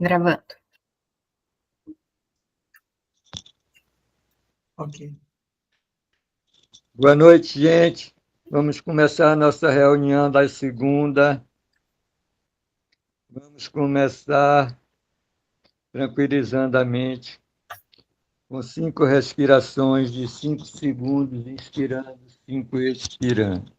Gravando. Ok. Boa noite, gente. Vamos começar a nossa reunião da segunda. Vamos começar tranquilizando a mente, com 5 respirações de 5 segundos, inspirando, 5 expirando.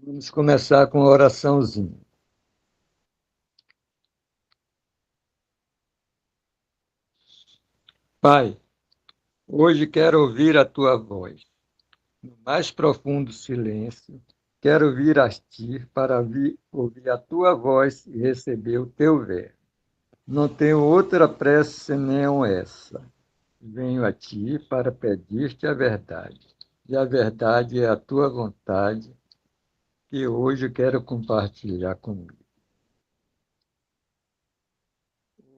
Vamos começar com a oraçãozinha. Pai, hoje quero ouvir a tua voz. No mais profundo silêncio, quero vir a ti para ouvir a tua voz e receber o teu verbo. Não tenho outra prece senão essa. Venho a ti para pedir-te a verdade. E a verdade é a tua vontade, que hoje quero compartilhar comigo.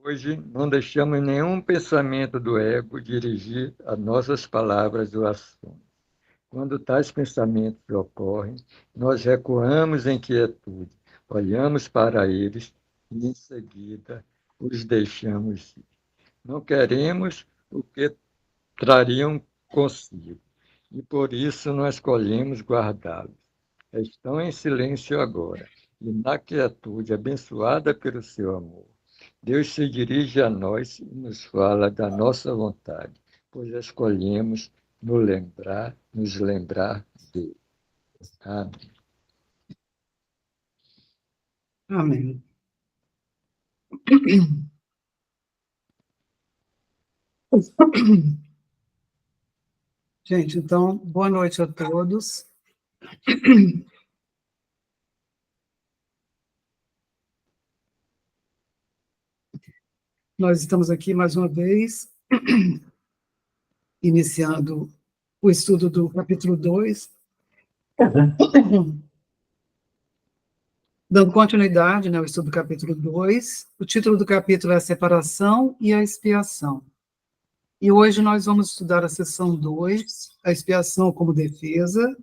Hoje não deixamos nenhum pensamento do ego dirigir as nossas palavras ou ações. Quando tais pensamentos ocorrem, nós recuamos em quietude, olhamos para eles e, em seguida, os deixamos ir. Não queremos o que trariam consigo, e por isso nós escolhemos guardá-los. Estão em silêncio agora, e na quietude, abençoada pelo seu amor. Deus se dirige a nós e nos fala da nossa vontade, pois escolhemos nos lembrar dele. Amém. Amém. Gente, então, boa noite a todos. Nós estamos aqui mais uma vez, iniciando o estudo do capítulo 2, dando continuidade, né, ao estudo do capítulo 2. O título do capítulo é a separação e a expiação. E hoje nós vamos estudar a seção 2, a expiação como defesa,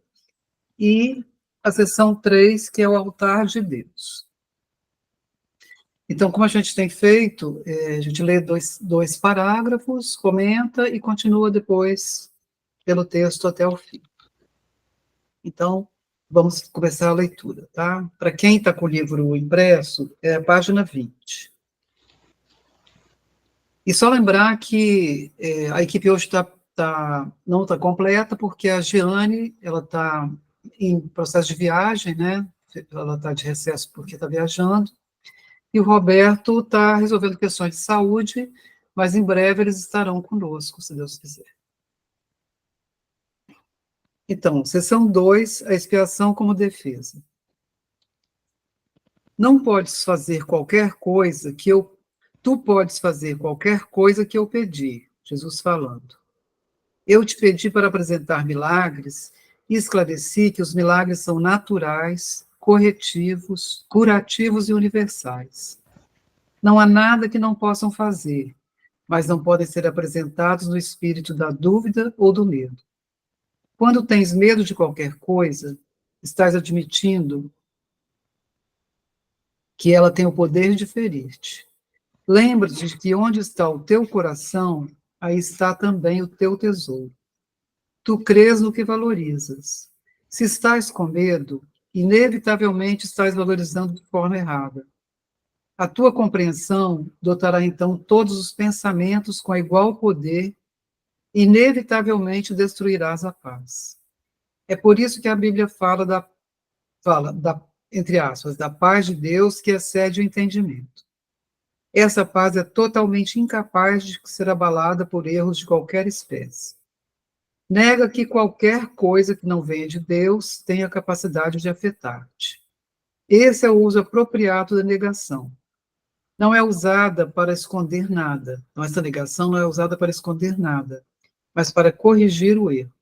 e a seção 3, que é o altar de Deus. Então, como a gente tem feito, a gente lê dois parágrafos, comenta e continua depois pelo texto até o fim. Então, vamos começar a leitura, tá? Para quem está com o livro impresso, é a página 20. E só lembrar que a equipe hoje não está completa, porque a Giane, ela está em processo de viagem, né? Ela está de recesso porque está viajando. E o Roberto está resolvendo questões de saúde, mas em breve eles estarão conosco, se Deus quiser. Então, seção 2, a expiação como defesa. Não podes fazer qualquer coisa que eu... Tu podes fazer qualquer coisa que eu pedi, Jesus falando. Eu te pedi para apresentar milagres e esclareci que os milagres são naturais, corretivos, curativos e universais. Não há nada que não possam fazer, mas não podem ser apresentados no espírito da dúvida ou do medo. Quando tens medo de qualquer coisa, estás admitindo que ela tem o poder de ferir-te. Lembra-te de que onde está o teu coração, aí está também o teu tesouro. Tu crês no que valorizas. Se estás com medo, inevitavelmente estás valorizando de forma errada. A tua compreensão dotará então todos os pensamentos com igual poder, e inevitavelmente destruirás a paz. É por isso que a Bíblia fala entre aspas, da paz de Deus que excede o entendimento. Essa paz é totalmente incapaz de ser abalada por erros de qualquer espécie. Nega que qualquer coisa que não venha de Deus tenha a capacidade de afetar-te. Esse é o uso apropriado da negação. Não é usada para esconder nada. Então, essa negação não é usada para esconder nada, mas para corrigir o erro.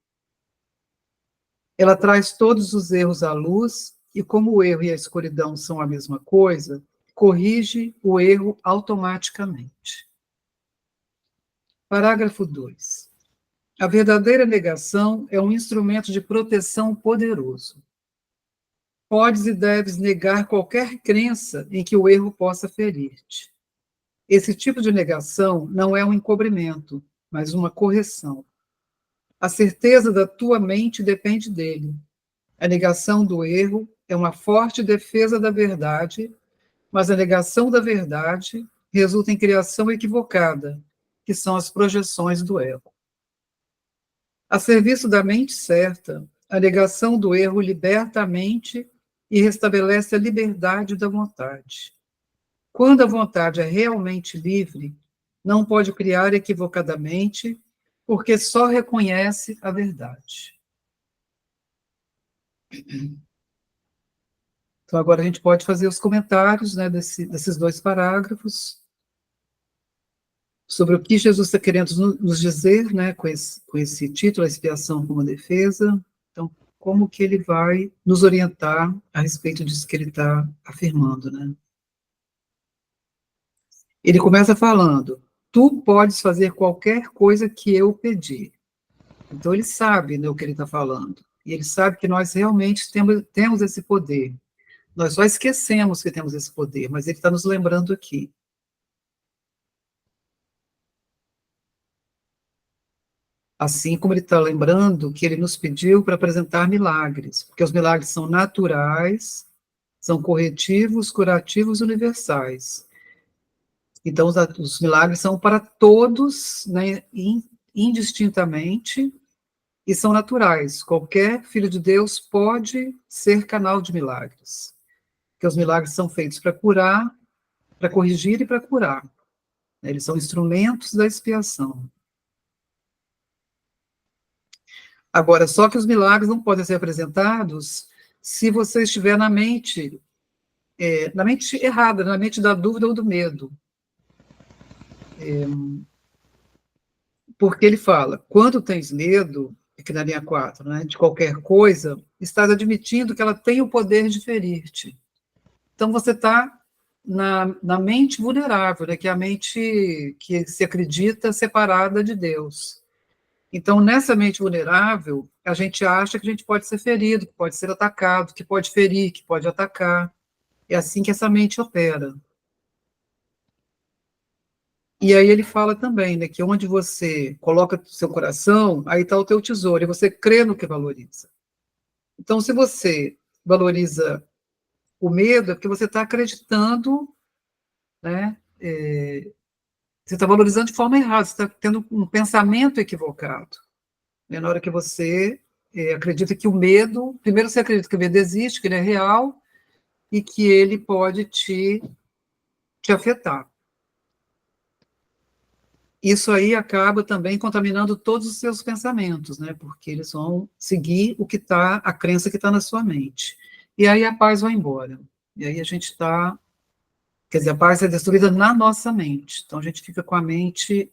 Ela traz todos os erros à luz e, como o erro e a escuridão são a mesma coisa, corrige o erro automaticamente. Parágrafo 2. A verdadeira negação é um instrumento de proteção poderoso. Podes e deves negar qualquer crença em que o erro possa ferir-te. Esse tipo de negação não é um encobrimento, mas uma correção. A certeza da tua mente depende dele. A negação do erro é uma forte defesa da verdade, mas a negação da verdade resulta em criação equivocada, que são as projeções do ego. A serviço da mente certa, a negação do erro liberta a mente e restabelece a liberdade da vontade. Quando a vontade é realmente livre, não pode criar equivocadamente, porque só reconhece a verdade. Então, agora a gente pode fazer os comentários, né, desses dois parágrafos, sobre o que Jesus está querendo nos dizer, né, com esse título, a expiação como defesa. Então, como que ele vai nos orientar a respeito disso que ele está afirmando, né? Ele começa falando, tu podes fazer qualquer coisa que eu pedir. Então, ele sabe, né, o que ele está falando. E ele sabe que nós realmente temos esse poder. Nós só esquecemos que temos esse poder, mas ele está nos lembrando aqui. Assim como ele está lembrando que ele nos pediu para apresentar milagres, porque os milagres são naturais, são corretivos, curativos e universais. Então, os milagres são para todos, né, indistintamente, e são naturais. Qualquer filho de Deus pode ser canal de milagres. Porque os milagres são feitos para curar, para corrigir e para curar. Eles são instrumentos da expiação. Agora, só que os milagres não podem ser apresentados se você estiver na mente errada, na mente da dúvida ou do medo. Porque ele fala, quando tens medo, aqui na linha 4, né, de qualquer coisa, estás admitindo que ela tem o poder de ferir-te. Então, você está na mente vulnerável, né, que é a mente que se acredita separada de Deus. Então, nessa mente vulnerável, a gente acha que a gente pode ser ferido, que pode ser atacado, que pode ferir, que pode atacar. É assim que essa mente opera. E aí ele fala também, né, que onde você coloca seu coração, aí está o teu tesouro, e você crê no que valoriza. Então, se você valoriza o medo, é porque você está acreditando, né, você está valorizando de forma errada, você está tendo um pensamento equivocado. Né, na hora que você acredita que o medo, primeiro você acredita que o medo existe, que ele é real, e que ele pode te afetar. Isso aí acaba também contaminando todos os seus pensamentos, né? Porque eles vão seguir a crença que está na sua mente. E aí a paz vai embora. E aí a gente está, quer dizer, a paz é destruída na nossa mente. Então a gente fica com a mente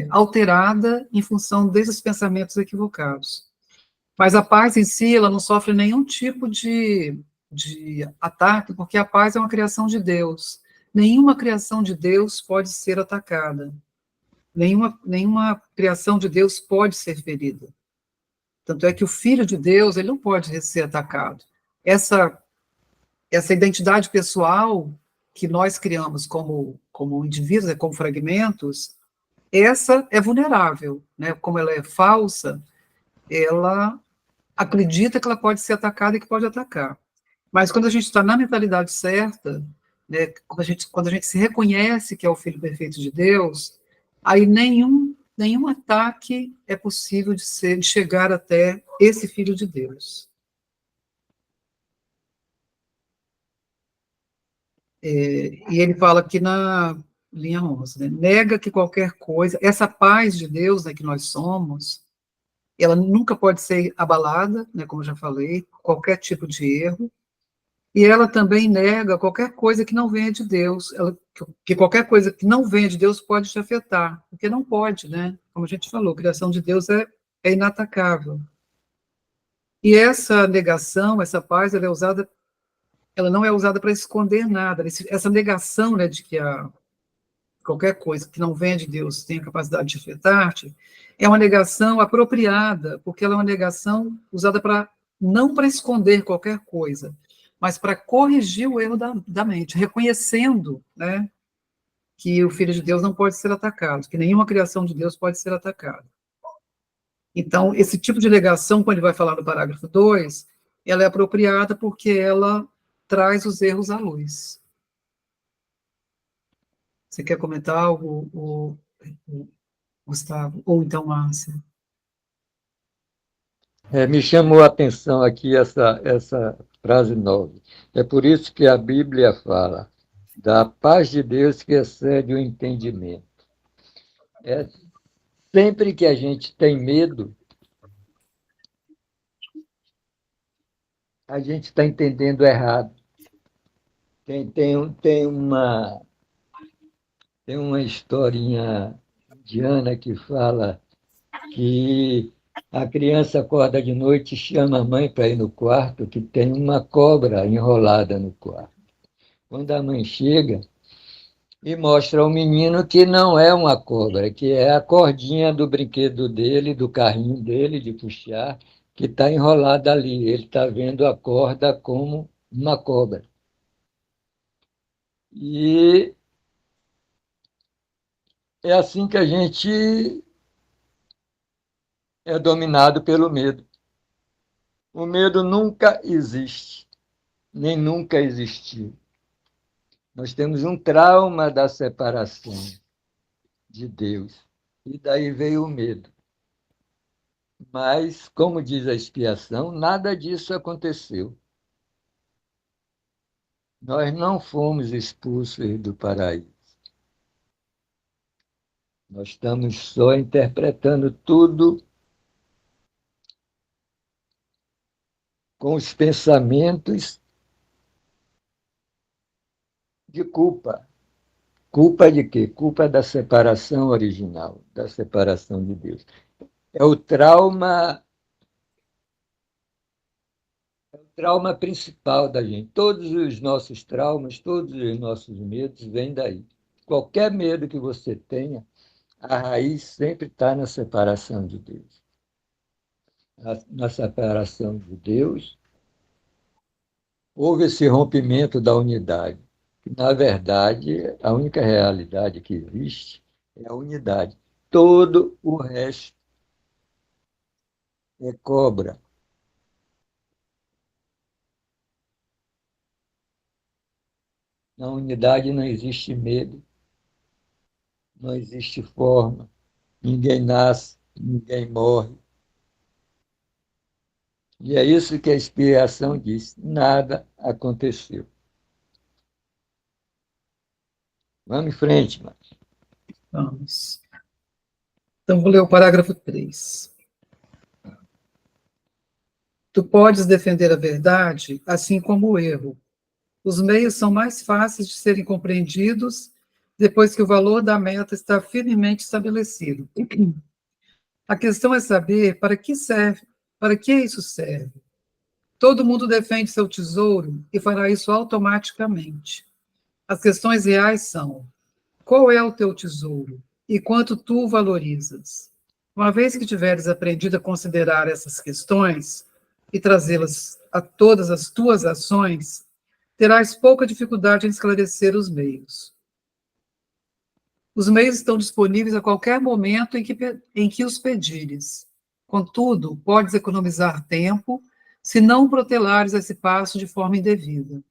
alterada em função desses pensamentos equivocados. Mas a paz em si, ela não sofre nenhum tipo de ataque, porque a paz é uma criação de Deus. Nenhuma criação de Deus pode ser atacada. Nenhuma criação de Deus pode ser ferida. Tanto é que o Filho de Deus, ele não pode ser atacado. Essa identidade pessoal que nós criamos como indivíduos, como fragmentos, essa é vulnerável, né? Como ela é falsa, ela acredita que ela pode ser atacada e que pode atacar. Mas quando a gente está na mentalidade certa, né, quando a gente se reconhece que é o Filho perfeito de Deus, aí nenhum ataque é possível de chegar até esse Filho de Deus. E ele fala aqui na linha 11, né, nega que qualquer coisa, essa paz de Deus, né, que nós somos, ela nunca pode ser abalada, né, como eu já falei, qualquer tipo de erro, e ela também nega qualquer coisa que não venha de Deus, que qualquer coisa que não venha de Deus pode te afetar, porque não pode, né? Como a gente falou, a criação de Deus é inatacável. E essa negação, essa paz, ela não é usada para esconder nada. Essa negação, né, de que qualquer coisa que não venha de Deus tem a capacidade de afetar-te, é uma negação apropriada, porque ela é uma negação usada não para esconder qualquer coisa, mas para corrigir o erro da mente, reconhecendo, né, que o Filho de Deus não pode ser atacado, que nenhuma criação de Deus pode ser atacada. Então, esse tipo de negação, quando ele vai falar no parágrafo 2, ela é apropriada porque ela traz os erros à luz. Você quer comentar algo, Gustavo? Ou então, Márcia? Me chamou a atenção aqui essa frase 9. É por isso que a Bíblia fala da paz de Deus que excede o entendimento. É sempre que a gente tem medo, a gente está entendendo errado. Tem uma historinha indiana que fala que a criança acorda de noite e chama a mãe para ir no quarto, que tem uma cobra enrolada no quarto. Quando a mãe chega e mostra ao menino que não é uma cobra, que é a cordinha do brinquedo dele, do carrinho dele de puxar, que está enrolada ali. Ele está vendo a corda como uma cobra. E é assim que a gente é dominado pelo medo. O medo nunca existe, nem nunca existiu. Nós temos um trauma da separação de Deus. E daí veio o medo. Mas, como diz a expiação, nada disso aconteceu. Nós não fomos expulsos do paraíso. Nós estamos só interpretando tudo com os pensamentos de culpa. Culpa de quê? Culpa da separação original, da separação de Deus. É o trauma principal da gente. Todos os nossos traumas, todos os nossos medos vêm daí. Qualquer medo que você tenha, a raiz sempre está na separação de Deus. Na separação de Deus, houve esse rompimento da unidade. Na verdade, a única realidade que existe é a unidade. Todo o resto é cobra. Na unidade não existe medo, não existe forma, ninguém nasce, ninguém morre. E é isso que a expiação diz: nada aconteceu. Vamos em frente, Marcos. Vamos. Então, vou ler o parágrafo 3. Tu podes defender a verdade, assim como o erro. Os meios são mais fáceis de serem compreendidos depois que o valor da meta está firmemente estabelecido. A questão é saber para que serve, para que isso serve. Todo mundo defende seu tesouro e fará isso automaticamente. As questões reais são: qual é o teu tesouro e quanto tu o valorizas? Uma vez que tiveres aprendido a considerar essas questões e trazê-las a todas as tuas ações, terás pouca dificuldade em esclarecer os meios. Os meios estão disponíveis a qualquer momento em que os pedires. Contudo, podes economizar tempo se não protelares esse passo de forma indevida.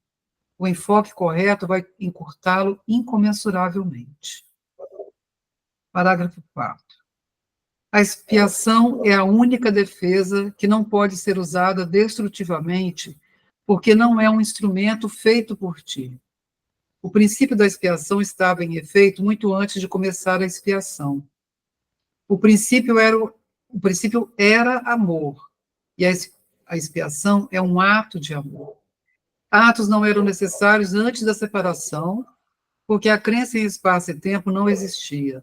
O enfoque correto vai encurtá-lo incomensuravelmente. Parágrafo 4. A expiação é a única defesa que não pode ser usada destrutivamente, porque não é um instrumento feito por ti. O princípio da expiação estava em efeito muito antes de começar a expiação. O princípio era o princípio era amor, e a expiação é um ato de amor. Atos não eram necessários antes da separação, porque a crença em espaço e tempo não existia.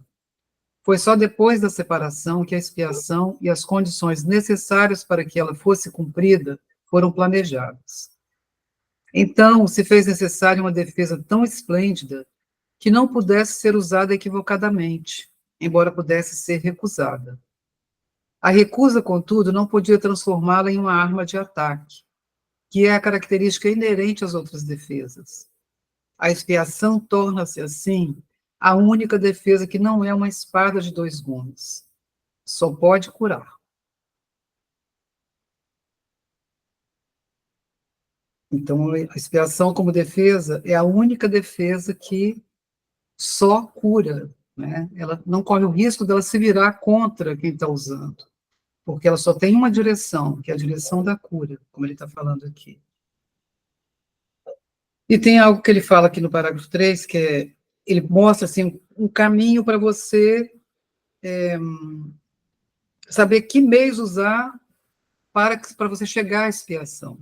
Foi só depois da separação que a expiação e as condições necessárias para que ela fosse cumprida foram planejadas. Então, se fez necessária uma defesa tão esplêndida que não pudesse ser usada equivocadamente, embora pudesse ser recusada. A recusa, contudo, não podia transformá-la em uma arma de ataque, que é a característica inerente às outras defesas. A expiação torna-se, assim, a única defesa que não é uma espada de dois gumes. Só pode curar. Então, a expiação como defesa é a única defesa que só cura, né? Ela não corre o risco dela se virar contra quem está usando, porque ela só tem uma direção, que é a direção da cura, como ele está falando aqui. E tem algo que ele fala aqui no parágrafo 3, que é, ele mostra assim, um caminho para você saber que meios usar para você chegar à expiação.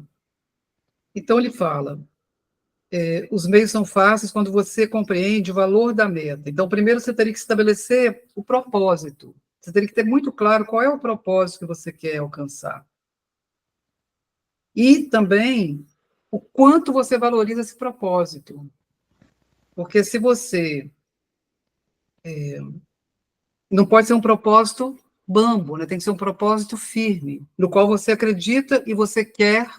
Então ele fala, os meios são fáceis quando você compreende o valor da meta. Então, primeiro você teria que estabelecer o propósito. Você teria que ter muito claro qual é o propósito que você quer alcançar. E também o quanto você valoriza esse propósito. Porque se você não pode ser um propósito bambo, né? Tem que ser um propósito firme, no qual você acredita e você quer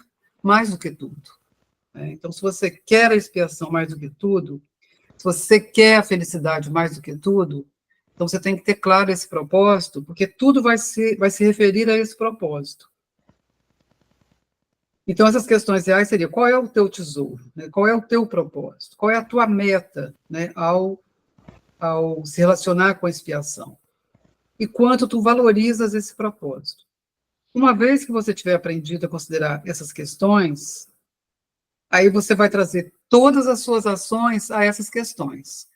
mais do que tudo. Né? Então, se você quer a expiação mais do que tudo, se você quer a felicidade mais do que tudo, então você tem que ter claro esse propósito, porque tudo vai se referir a esse propósito. Então, essas questões reais seriam, qual é o teu tesouro? Né? Qual é o teu propósito? Qual é a tua meta, né, ao se relacionar com a expiação? E quanto tu valorizas esse propósito? Uma vez que você tiver aprendido a considerar essas questões, aí você vai trazer todas as suas ações a essas questões,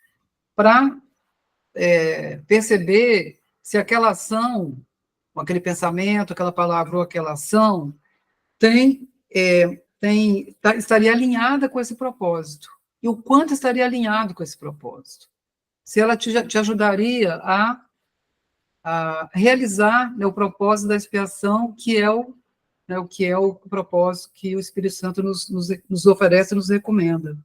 para perceber se aquela ação, ou aquele pensamento, aquela palavra ou aquela ação estaria alinhada com esse propósito. E o quanto estaria alinhado com esse propósito. Se ela te ajudaria a realizar, né, o propósito da expiação, que é o propósito que o Espírito Santo nos oferece e nos recomenda.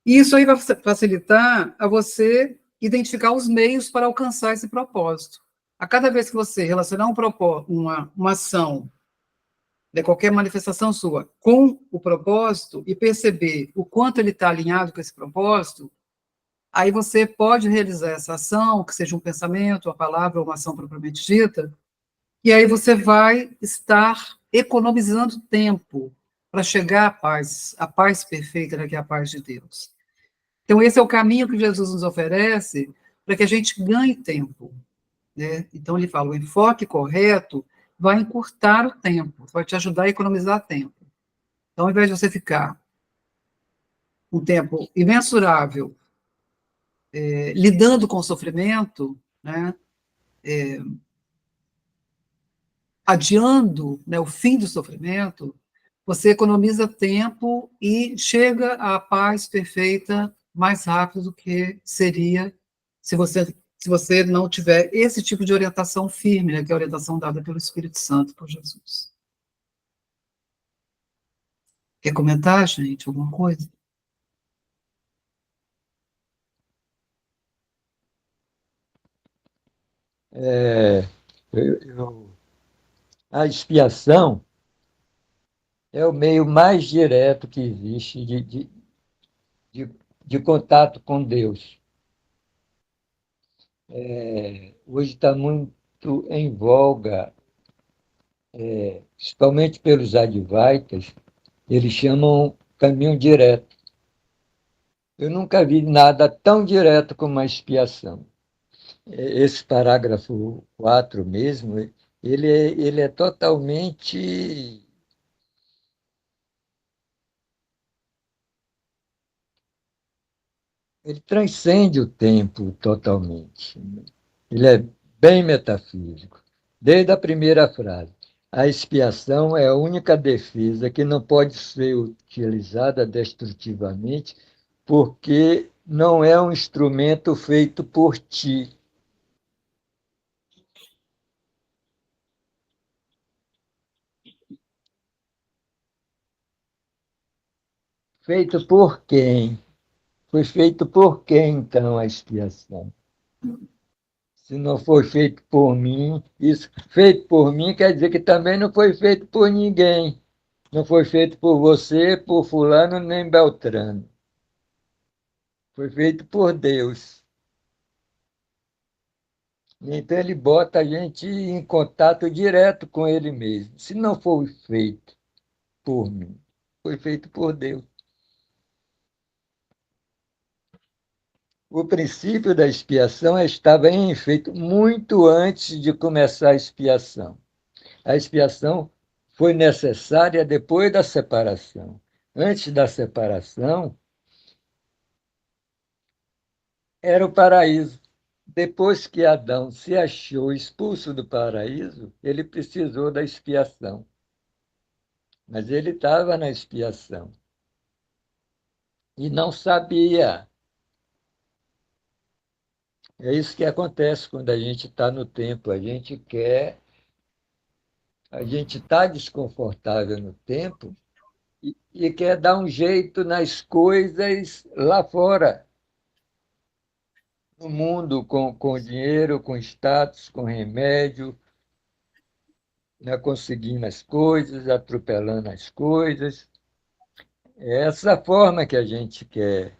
E isso aí vai facilitar a você identificar os meios para alcançar esse propósito. A cada vez que você relacionar uma ação, de qualquer manifestação sua, com o propósito e perceber o quanto ele está alinhado com esse propósito, aí você pode realizar essa ação, que seja um pensamento, uma palavra ou uma ação propriamente dita, e aí você vai estar economizando tempo para chegar à paz perfeita, né, que é a paz de Deus. Então, esse é o caminho que Jesus nos oferece para que a gente ganhe tempo. Né? Então, ele fala, o enfoque correto vai encurtar o tempo, vai te ajudar a economizar tempo. Então, ao invés de você ficar um tempo imensurável lidando com o sofrimento, né, adiando, né, o fim do sofrimento, você economiza tempo e chega à paz perfeita mais rápido do que seria se você não tiver esse tipo de orientação firme, né, que é a orientação dada pelo Espírito Santo, por Jesus. Quer comentar, gente, alguma coisa? É, a expiação é o meio mais direto que existe de, de contato com Deus. Hoje está muito em voga, principalmente pelos advaitas, eles chamam caminho direto. Eu nunca vi nada tão direto como a expiação. Esse parágrafo 4 mesmo, ele é totalmente. Ele transcende o tempo totalmente. Ele é bem metafísico, desde a primeira frase. A expiação é a única defesa que não pode ser utilizada destrutivamente, porque não é um instrumento feito por ti. Feito por quem? Foi feito por quem, então, a expiação? Se não foi feito por mim, isso feito por mim quer dizer que também não foi feito por ninguém. Não foi feito por você, por fulano, nem Beltrano. Foi feito por Deus. Então ele bota a gente em contato direto com ele mesmo. Se não foi feito por mim, foi feito por Deus. O princípio da expiação estava em efeito muito antes de começar a expiação. A expiação foi necessária depois da separação. Antes da separação, era o paraíso. Depois que Adão se achou expulso do paraíso, ele precisou da expiação. Mas ele estava na expiação e não sabia. É isso que acontece quando a gente está no templo. A gente está desconfortável no templo e quer dar um jeito nas coisas lá fora, no mundo, com dinheiro, com status, com remédio, né, conseguindo as coisas, atropelando as coisas. É essa forma que a gente quer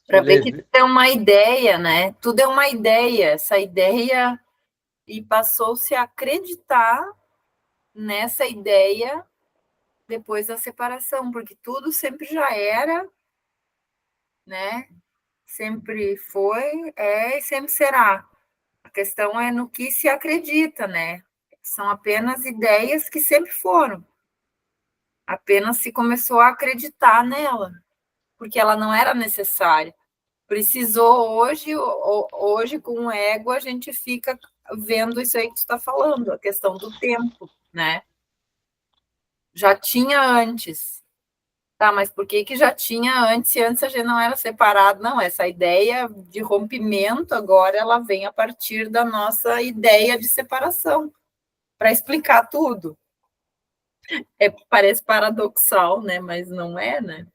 Para ver que sobreviver. é uma ideia, né? Tudo é uma ideia. Essa ideia e passou-se a acreditar nessa ideia depois da separação, porque tudo sempre já era, né? Sempre foi, é e sempre será. A questão é no que se acredita, né? São apenas ideias que sempre foram. Apenas se começou a acreditar nela, porque ela não era necessária. Precisou hoje com o ego, a gente fica vendo isso aí que tu está falando, a questão do tempo, né? Já tinha antes. Tá, mas por que já tinha antes, se antes a gente não era separado? Não, essa ideia de rompimento agora ela vem a partir da nossa ideia de separação, para explicar tudo. Parece paradoxal, né? Mas não é, né?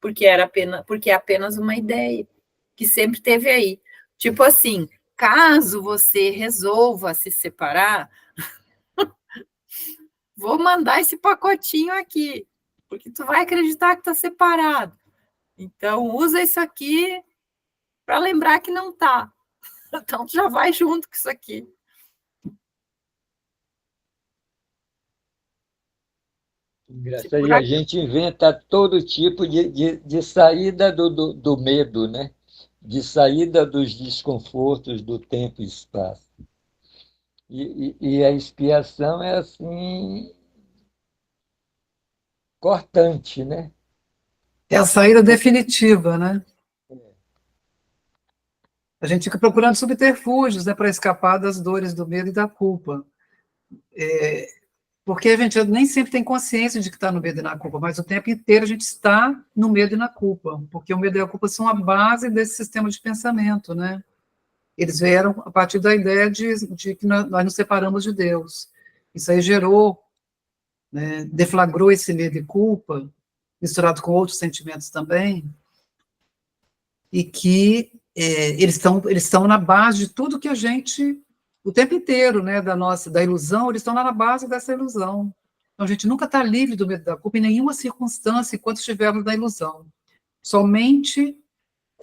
Porque é apenas uma ideia que sempre teve aí. Tipo assim, caso você resolva se separar, vou mandar esse pacotinho aqui, porque tu vai acreditar que está separado. Então, usa isso aqui para lembrar que não tá. Então, tu já vai junto com isso aqui. Engraçado. E a gente inventa todo tipo de saída do medo, né? De saída dos desconfortos do tempo e espaço. E a expiação é assim, cortante, né? É a saída definitiva, né? A gente fica procurando subterfúgios, né, para escapar das dores do medo e da culpa. Porque a gente nem sempre tem consciência de que está no medo e na culpa, mas o tempo inteiro a gente está no medo e na culpa, porque o medo e a culpa são a base desse sistema de pensamento, né? Eles vieram a partir da ideia de que nós nos separamos de Deus. Isso aí gerou, né, deflagrou esse medo e culpa, misturado com outros sentimentos também, e que eles estão na base de tudo que a gente, o tempo inteiro, né, da ilusão, eles estão lá na base dessa ilusão. Então, a gente nunca está livre do medo da culpa em nenhuma circunstância enquanto estivermos na ilusão. Somente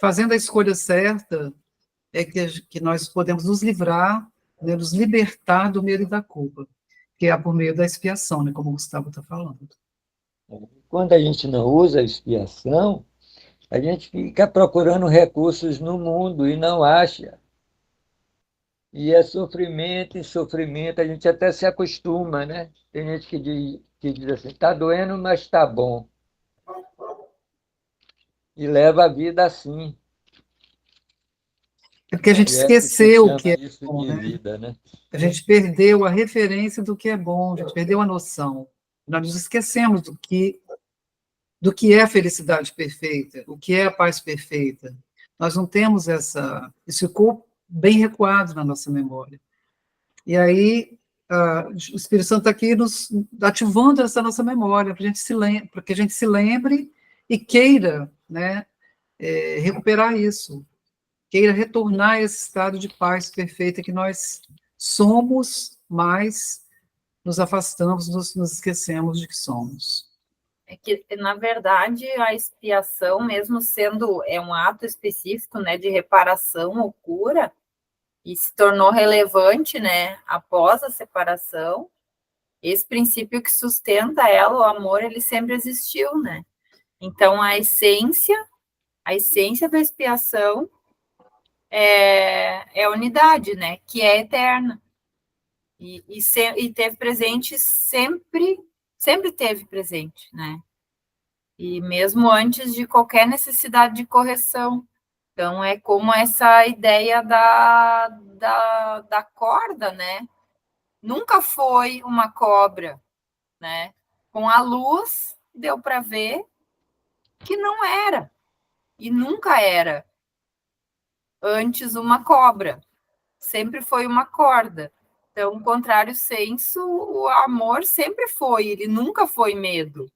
fazendo a escolha certa é que nós podemos nos livrar, né, nos libertar do medo e da culpa, que é por meio da expiação, né, como o Gustavo está falando. Quando a gente não usa a expiação, a gente fica procurando recursos no mundo e não acha. E é sofrimento e sofrimento, a gente até se acostuma, né? Tem gente que diz assim, está doendo, mas está bom. E leva a vida assim. É porque a gente O Hélio se esqueceu o que chama é isso bom, de né? vida, né? A gente perdeu a referência do que é bom, a gente perdeu a noção. Nós nos esquecemos do que é a felicidade perfeita, o que é a paz perfeita. Nós não temos essa... Isso ficou bem recuado na nossa memória. E aí, o Espírito Santo está aqui nos ativando essa nossa memória, para que a gente se lembre e queira, né, recuperar isso, queira retornar a esse estado de paz perfeita que nós somos, mas nos afastamos, nos esquecemos de que somos. É que, na verdade, a expiação, mesmo sendo um ato específico, né, de reparação ou cura, e se tornou relevante, né, após a separação, esse princípio que sustenta ela, o amor, ele sempre existiu, né? Então, a essência da expiação é a unidade, né, que é eterna. E teve presente sempre teve presente, né? E mesmo antes de qualquer necessidade de correção. Então, é como essa ideia da corda, né? Nunca foi uma cobra, né? Com a luz, deu para ver que não era, e nunca era antes uma cobra, sempre foi uma corda. Então, contrário senso, o amor sempre foi, ele nunca foi medo.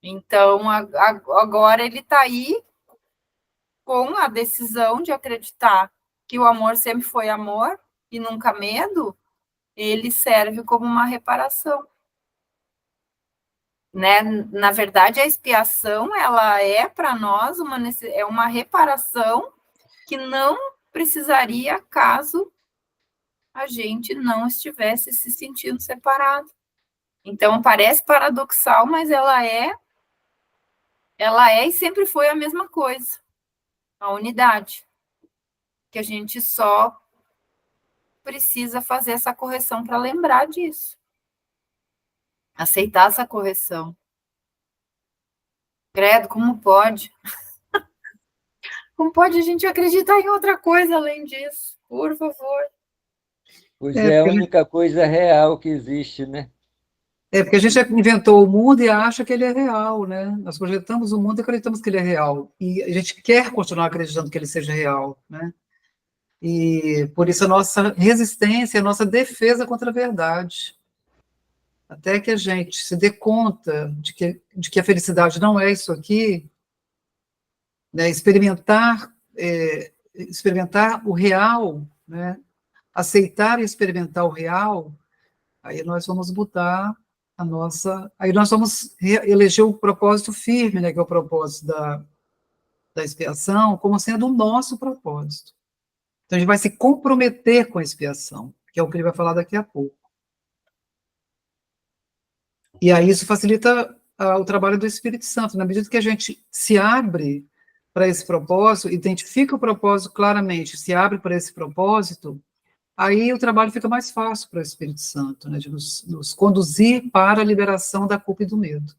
Então, agora ele está aí com a decisão de acreditar que o amor sempre foi amor e nunca medo, ele serve como uma reparação. Né? Na verdade, a expiação, ela é para nós uma reparação que não precisaria caso a gente não estivesse se sentindo separado. Então, parece paradoxal, mas ela é e sempre foi a mesma coisa, a unidade, que a gente só precisa fazer essa correção para lembrar disso, aceitar essa correção. Credo, como pode? Como pode a gente acreditar em outra coisa além disso? Por favor. Pois É, é a porque única coisa real que existe, né? porque a gente inventou o mundo e acha que ele é real, né? Nós projetamos o mundo e acreditamos que ele é real. E a gente quer continuar acreditando que ele seja real, né? E por isso a nossa resistência, a nossa defesa contra a verdade. Até que a gente se dê conta de que a felicidade não é isso aqui, né? Experimentar o real, né? Aceitar e experimentar o real, aí nós vamos botar aí nós vamos eleger o propósito firme, né, que é o propósito da expiação, como sendo o nosso propósito. Então a gente vai se comprometer com a expiação, que é o que ele vai falar daqui a pouco. E aí isso facilita o trabalho do Espírito Santo, na medida que a gente se abre para esse propósito, identifica o propósito claramente, se abre para esse propósito, aí o trabalho fica mais fácil para o Espírito Santo, né, de nos conduzir para a liberação da culpa e do medo.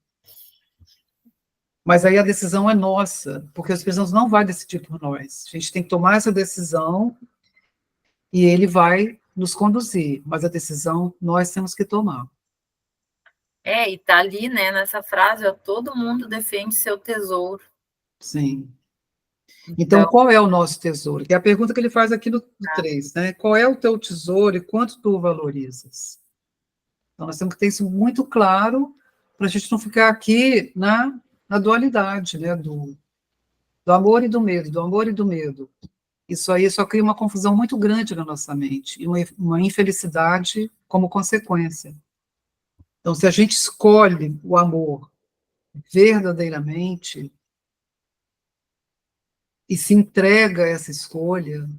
Mas aí a decisão é nossa, porque o Espírito Santo não vai decidir por nós. A gente tem que tomar essa decisão e ele vai nos conduzir, mas a decisão nós temos que tomar. E tá ali, né, nessa frase, ó, todo mundo defende seu tesouro. Sim. Então, qual é o nosso tesouro? Que é a pergunta que ele faz aqui no 3, né? Qual é o teu tesouro e quanto tu o valorizas? Então, nós temos que ter isso muito claro para a gente não ficar aqui na dualidade, né? Do amor e do medo, do amor e do medo. Isso aí só cria uma confusão muito grande na nossa mente e uma infelicidade como consequência. Então, se a gente escolhe o amor verdadeiramente e se entrega a essa escolha,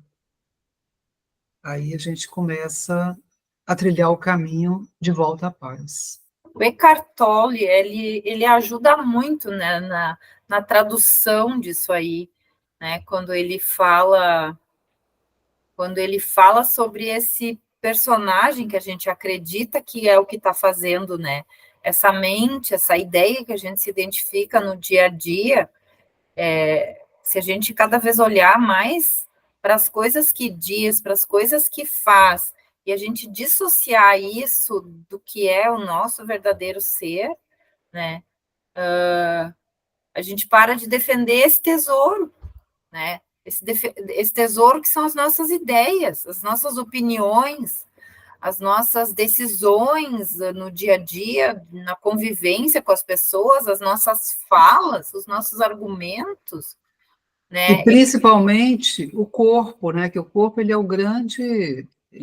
aí a gente começa a trilhar o caminho de volta à paz. O Eckhart Tolle, ele ajuda muito, né, na tradução disso aí, né, quando ele fala sobre esse personagem que a gente acredita que é o que está fazendo, né, essa mente, essa ideia que a gente se identifica no dia a dia, se a gente cada vez olhar mais para as coisas que diz, para as coisas que faz, e a gente dissociar isso do que é o nosso verdadeiro ser, né? A gente para de defender esse tesouro, né? Esse tesouro que são as nossas ideias, as nossas opiniões, as nossas decisões no dia a dia, na convivência com as pessoas, as nossas falas, os nossos argumentos, E né? principalmente o corpo, né? Que o corpo ele é a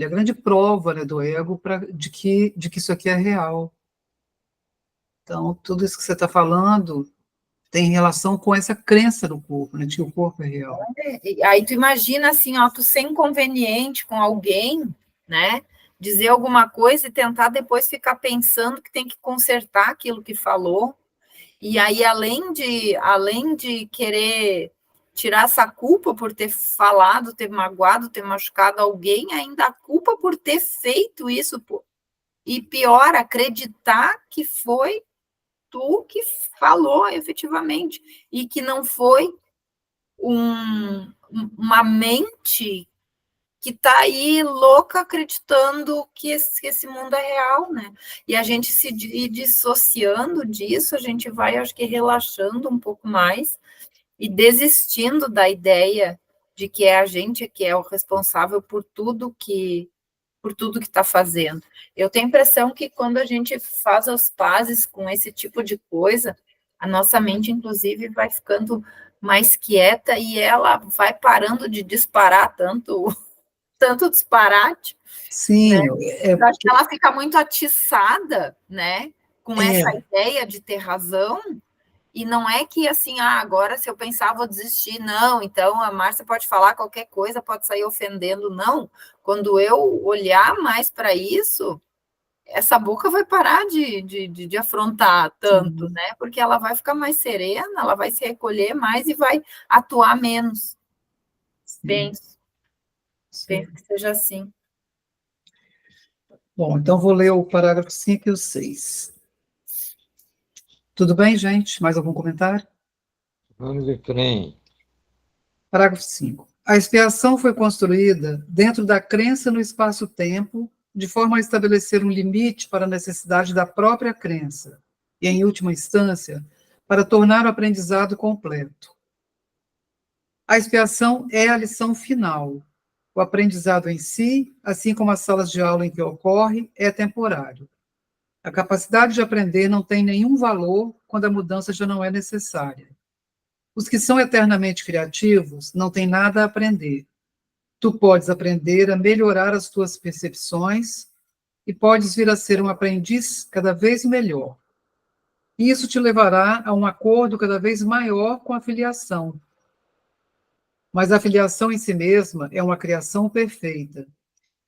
grande prova, né, do ego de que isso aqui é real. Então, tudo isso que você está falando tem relação com essa crença do corpo, né, de que o corpo é real. Aí tu imagina assim, ó, tu ser inconveniente com alguém, né? Dizer alguma coisa e tentar depois ficar pensando que tem que consertar aquilo que falou. E aí, além de querer tirar essa culpa por ter falado, ter magoado, ter machucado alguém, ainda a culpa por ter feito isso. E pior, acreditar que foi tu que falou efetivamente e que não foi uma mente que está aí louca acreditando que esse mundo é real, né? E a gente se ir dissociando disso, a gente vai, acho que, relaxando um pouco mais e desistindo da ideia de que é a gente que é o responsável por tudo que está fazendo. Eu tenho a impressão que quando a gente faz as pazes com esse tipo de coisa, a nossa mente, inclusive, vai ficando mais quieta e ela vai parando de disparar tanto disparate, né? Sim, Eu acho que ela fica muito atiçada, né? Com essa é, ideia de ter razão, e não é que assim, agora se eu pensar, vou desistir. Não, então a Márcia pode falar qualquer coisa, pode sair ofendendo. Não. Quando eu olhar mais para isso, essa boca vai parar de afrontar tanto, sim, né? Porque ela vai ficar mais serena, ela vai se recolher mais e vai atuar menos. sim, Penso, penso sim. que seja assim. Bom, então vou ler o parágrafo 5 e o 6. Tudo bem, gente? Mais algum comentário? Vamos em frente. Parágrafo 5. A expiação foi construída dentro da crença no espaço-tempo, de forma a estabelecer um limite para a necessidade da própria crença, e, em última instância, para tornar o aprendizado completo. A expiação é a lição final. O aprendizado em si, assim como as salas de aula em que ocorre, é temporário. A capacidade de aprender não tem nenhum valor quando a mudança já não é necessária. Os que são eternamente criativos não têm nada a aprender. Tu podes aprender a melhorar as tuas percepções e podes vir a ser um aprendiz cada vez melhor. E isso te levará a um acordo cada vez maior com a filiação. Mas a filiação em si mesma é uma criação perfeita.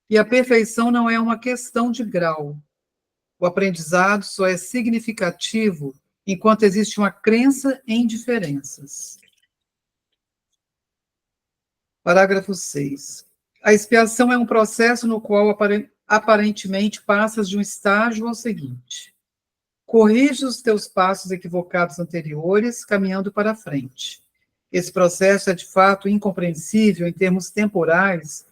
E a perfeição não é uma questão de grau. O aprendizado só é significativo enquanto existe uma crença em diferenças. Parágrafo 6. A expiação é um processo no qual aparentemente passas de um estágio ao seguinte. Corrige os teus passos equivocados anteriores, caminhando para frente. Esse processo é de fato incompreensível em termos temporais,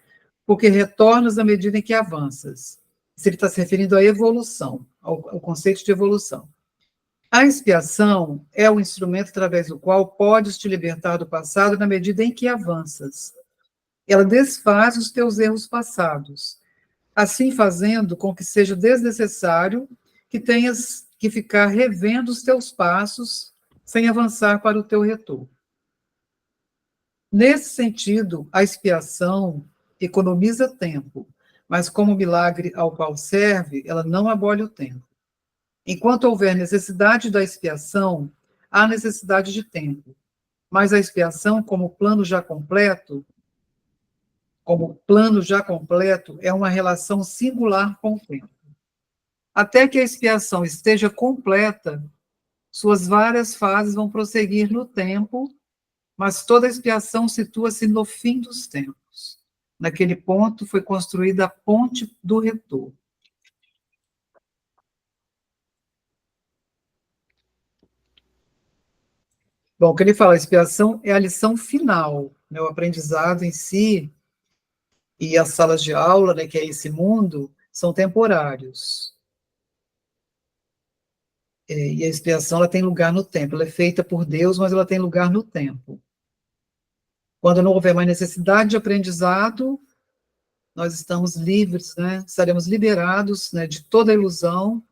porque retornas à medida em que avanças. Se ele está se referindo à evolução, ao conceito de evolução. A expiação é o instrumento através do qual podes te libertar do passado na medida em que avanças. Ela desfaz os teus erros passados, assim fazendo com que seja desnecessário que tenhas que ficar revendo os teus passos sem avançar para o teu retorno. Nesse sentido, a expiação economiza tempo, mas como milagre ao qual serve, ela não abole o tempo. Enquanto houver necessidade da expiação, há necessidade de tempo, mas a expiação, como plano já completo, é uma relação singular com o tempo. Até que a expiação esteja completa, suas várias fases vão prosseguir no tempo, mas toda expiação situa-se no fim dos tempos. Naquele ponto foi construída a ponte do retorno. Bom, o que ele fala, a expiação é a lição final, né? O aprendizado em si E as salas de aula, né, que é esse mundo, são temporários. E a expiação ela tem lugar no tempo. Ela é feita por Deus, mas ela tem lugar no tempo. Quando não houver mais necessidade de aprendizado, nós estamos livres, né? Estaremos liberados, né, de toda ilusão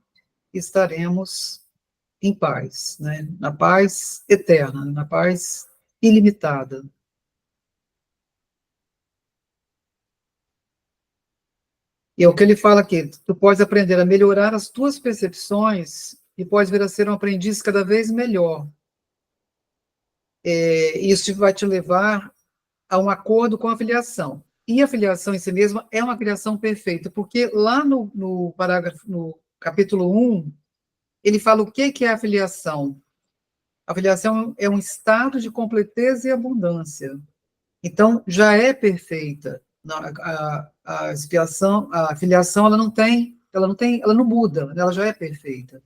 e estaremos em paz, né? Na paz eterna, na paz ilimitada. E é o que ele fala aqui, tu podes aprender a melhorar as tuas percepções e podes vir a ser um aprendiz cada vez melhor. Isso vai te levar a um acordo com a filiação. E a filiação em si mesma é uma criação perfeita, porque lá no parágrafo, no capítulo 1, ele fala o que é a filiação. A filiação é um estado de completeza e abundância. Então, já é perfeita. A expiação, a filiação, ela não muda, ela já é perfeita.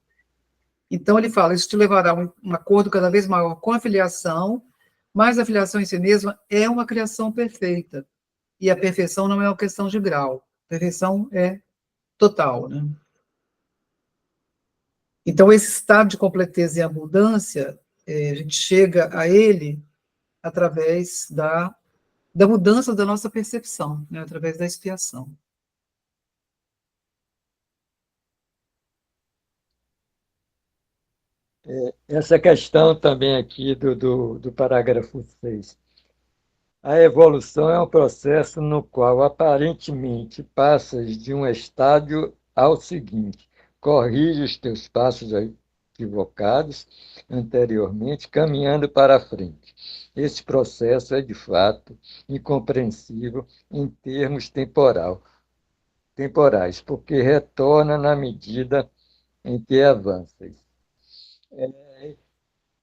Então, ele fala, isso te levará a um acordo cada vez maior com a filiação, mas a filiação em si mesma é uma criação perfeita. E a perfeição não é uma questão de grau. A perfeição é total, né? Então, esse estado de completeza e abundância, a gente chega a ele através da mudança da nossa percepção, né? Através da expiação. Essa questão também aqui do parágrafo 6. A evolução é um processo no qual aparentemente passas de um estágio ao seguinte, corrige os teus passos equivocados anteriormente, caminhando para a frente. Esse processo é, de fato, incompreensível em termos temporais, porque retorna na medida em que avanças.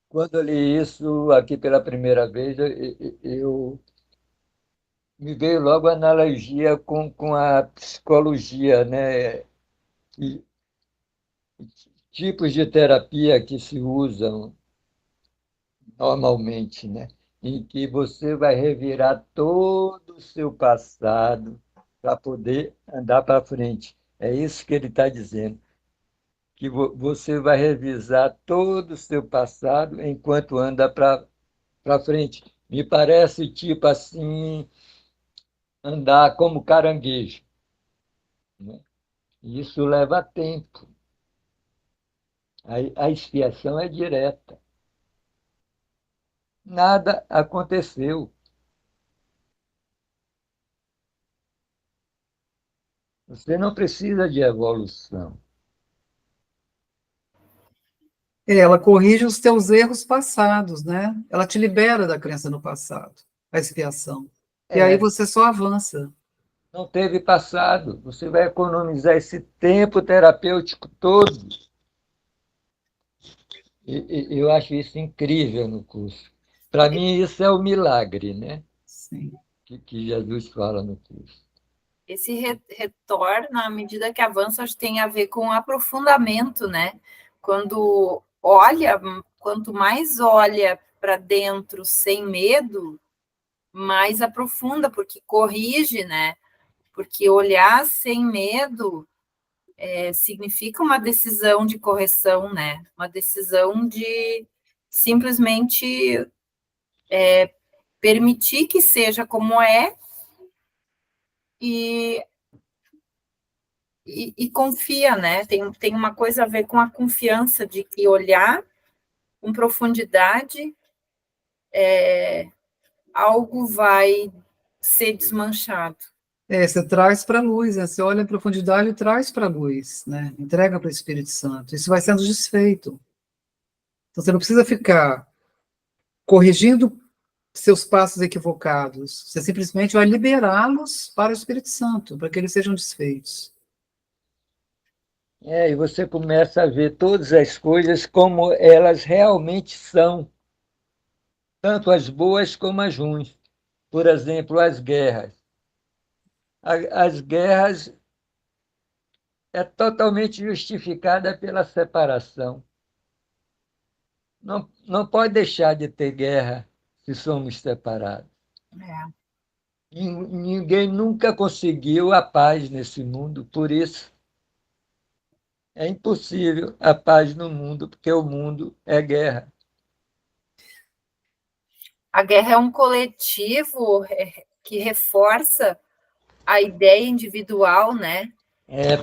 Quando eu li isso aqui pela primeira vez, eu me veio logo a analogia com a psicologia, né? E tipos de terapia que se usam normalmente, né? Em que você vai revirar todo o seu passado para poder andar para frente. É isso que ele está dizendo, que você vai revisar todo o seu passado enquanto anda para frente. Me parece tipo assim, andar como caranguejo, né? Isso leva tempo. A expiação é direta. Nada aconteceu. Você não precisa de evolução. Ela corrige os teus erros passados, né? Ela te libera da crença no passado, a expiação. E aí É, você só avança. não teve passado. Você vai economizar esse tempo terapêutico todo. Eu acho isso incrível no curso. Para mim, isso é o milagre, né? Sim. Que Jesus fala no curso. Esse retorno, à medida que avança, acho que tem a ver com aprofundamento, né? Quando olha, quanto mais olha para dentro sem medo, mais aprofunda, porque corrige, né? Porque olhar sem medo significa uma decisão de correção, né? Uma decisão de simplesmente permitir que seja como é e, e confia, né? Tem uma coisa a ver com a confiança de que olhar com profundidade, algo vai ser desmanchado. Você traz para a luz, né? Você olha em profundidade e traz para a luz, né? Entrega para o Espírito Santo. Isso vai sendo desfeito. Então você não precisa ficar corrigindo seus passos equivocados. Você simplesmente vai liberá-los para o Espírito Santo, para que eles sejam desfeitos. E você começa a ver todas as coisas como elas realmente são, tanto as boas como as ruins. Por exemplo, as guerras. As guerras é totalmente justificada pela separação. Não pode deixar de ter guerra se somos separados. É. Ninguém nunca conseguiu a paz nesse mundo, por isso é impossível a paz no mundo, porque o mundo é guerra. A guerra é um coletivo que reforça a ideia individual, né?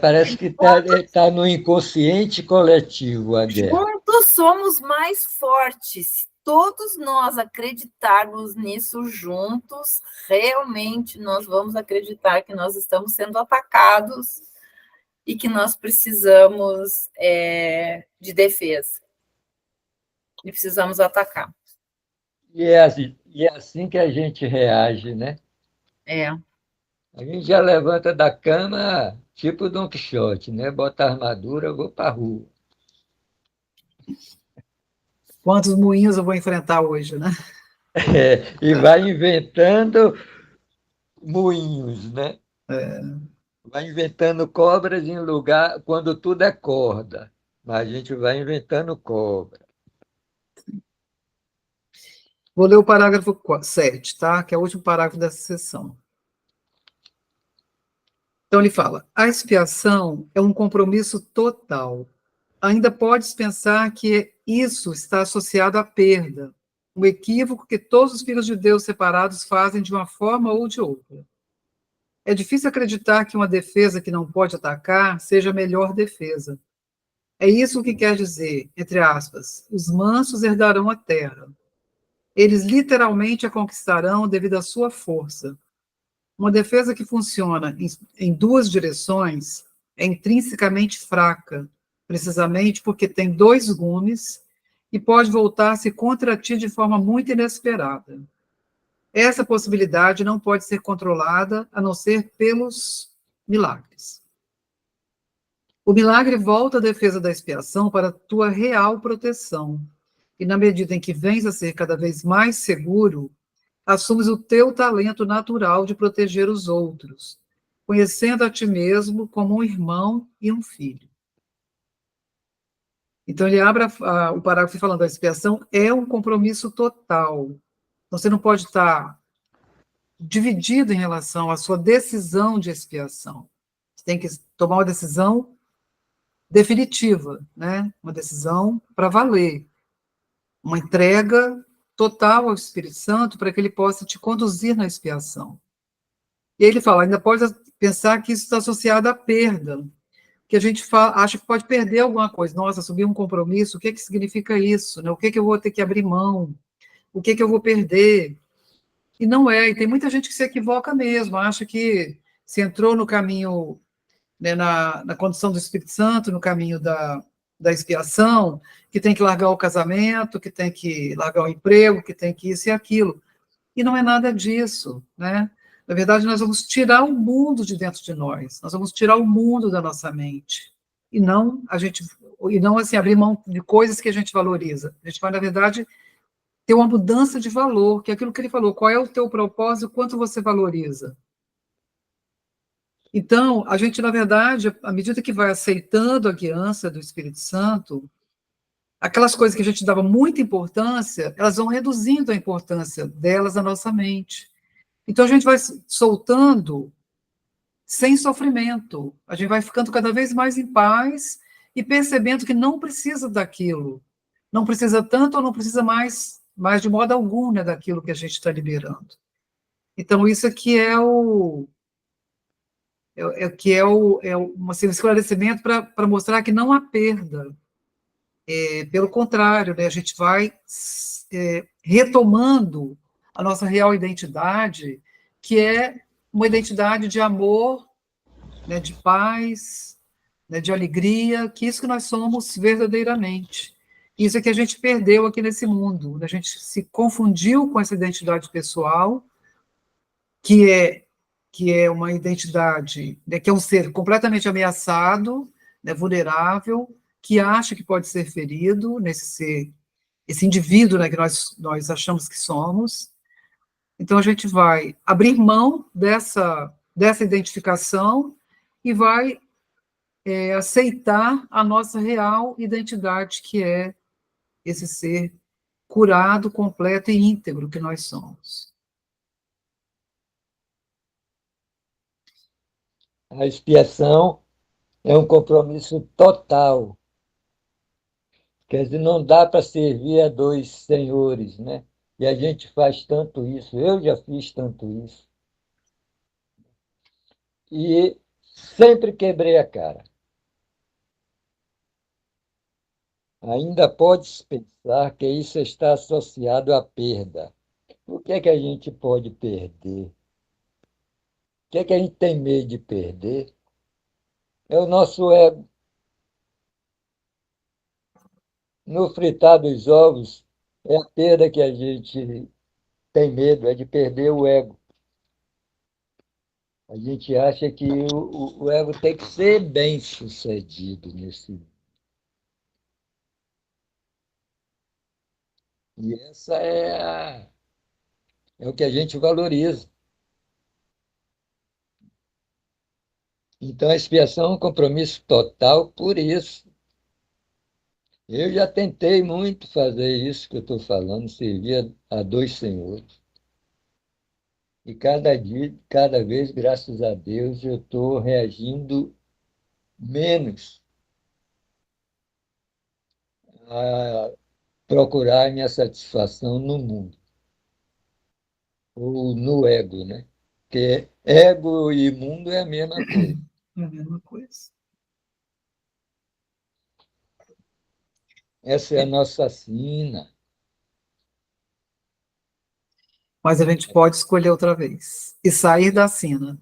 Parece que tá no inconsciente coletivo a guerra. Juntos somos mais fortes. Se todos nós acreditarmos nisso juntos, realmente nós vamos acreditar que nós estamos sendo atacados e que nós precisamos de defesa. E precisamos atacar. E é assim que a gente reage, né? É. A gente já levanta da cama, tipo Don Quixote, né? Bota a armadura, eu vou para a rua. Quantos moinhos eu vou enfrentar hoje, né? E vai inventando moinhos, né? É. Vai inventando cobras em lugar quando tudo é corda. Mas a gente vai inventando cobra. Vou ler o parágrafo 7, tá? Que é o último parágrafo dessa sessão. Então, ele fala: a expiação é um compromisso total. Ainda podes pensar que isso está associado à perda, um equívoco que todos os filhos de Deus separados fazem de uma forma ou de outra. É difícil acreditar que uma defesa que não pode atacar seja a melhor defesa. É isso que quer dizer, entre aspas, os mansos herdarão a terra. Eles literalmente a conquistarão devido à sua força. Uma defesa que funciona em duas direções é intrinsecamente fraca, precisamente porque tem dois gumes e pode voltar-se contra ti de forma muito inesperada. Essa possibilidade não pode ser controlada a não ser pelos milagres. O milagre volta a defesa da expiação para a tua real proteção, e na medida em que vens a ser cada vez mais seguro, assumes o teu talento natural de proteger os outros, conhecendo a ti mesmo como um irmão e um filho. Então, ele abre o parágrafo falando: a expiação é um compromisso total. Então, você não pode estar dividido em relação à sua decisão de expiação. Você tem que tomar uma decisão definitiva, né? Uma decisão para valer, uma entrega total ao Espírito Santo para que ele possa te conduzir na expiação. E ele fala: ainda pode pensar que isso está associado à perda, que a gente acha que pode perder alguma coisa. Nossa, assumir um compromisso, o que significa isso? Né? O que eu vou ter que abrir mão? O que eu vou perder? E não é, e tem muita gente que se equivoca mesmo, acha que se entrou no caminho, né, na condição do Espírito Santo, no caminho da expiação, que tem que largar o casamento, que tem que largar o emprego, que tem que isso e aquilo. E não é nada disso, né? Na verdade, nós vamos tirar o mundo de dentro de nós, vamos tirar o mundo da nossa mente, e não assim abrir mão de coisas que a gente valoriza. A gente vai, na verdade, ter uma mudança de valor, que é aquilo que ele falou: qual é o teu propósito, quanto você valoriza. Então, a gente, na verdade, à medida que vai aceitando a guiança do Espírito Santo, aquelas coisas que a gente dava muita importância, elas vão reduzindo a importância delas na nossa mente. Então, a gente vai soltando sem sofrimento, a gente vai ficando cada vez mais em paz e percebendo que não precisa daquilo, não precisa tanto ou não precisa mais de modo algum, né, daquilo que a gente está liberando. Então, isso aqui é um esclarecimento para mostrar que não há perda. Pelo contrário, né, a gente vai retomando a nossa real identidade, que é uma identidade de amor, né, de paz, né, de alegria, que isso que nós somos verdadeiramente. Isso é que a gente perdeu aqui nesse mundo, a gente se confundiu com essa identidade pessoal, que é uma identidade, né, que é um ser completamente ameaçado, né, vulnerável, que acha que pode ser ferido nesse ser, esse indivíduo, né, que nós achamos que somos. Então, a gente vai abrir mão dessa identificação e vai aceitar a nossa real identidade, que é esse ser curado, completo e íntegro que nós somos. A expiação é um compromisso total. Quer dizer, não dá para servir a dois senhores, né? E a gente faz tanto isso, eu já fiz tanto isso. E sempre quebrei a cara. Ainda pode-se pensar que isso está associado à perda. O que é que a gente pode perder? O que é que a gente tem medo de perder? É o nosso ego. No fritar dos ovos, é a perda que a gente tem medo, é de perder o ego. A gente acha que o ego tem que ser bem sucedido nesse. E essa é o que a gente valoriza. Então, a expiação é um compromisso total por isso. Eu já tentei muito fazer isso que eu estou falando, servir a dois senhores. E cada dia, cada vez, graças a Deus, eu estou reagindo menos a procurar minha satisfação no mundo, ou no ego, né? Porque ego e mundo é a mesma coisa. É a mesma coisa. Essa é a nossa sina. Mas a gente pode escolher outra vez e sair da sina.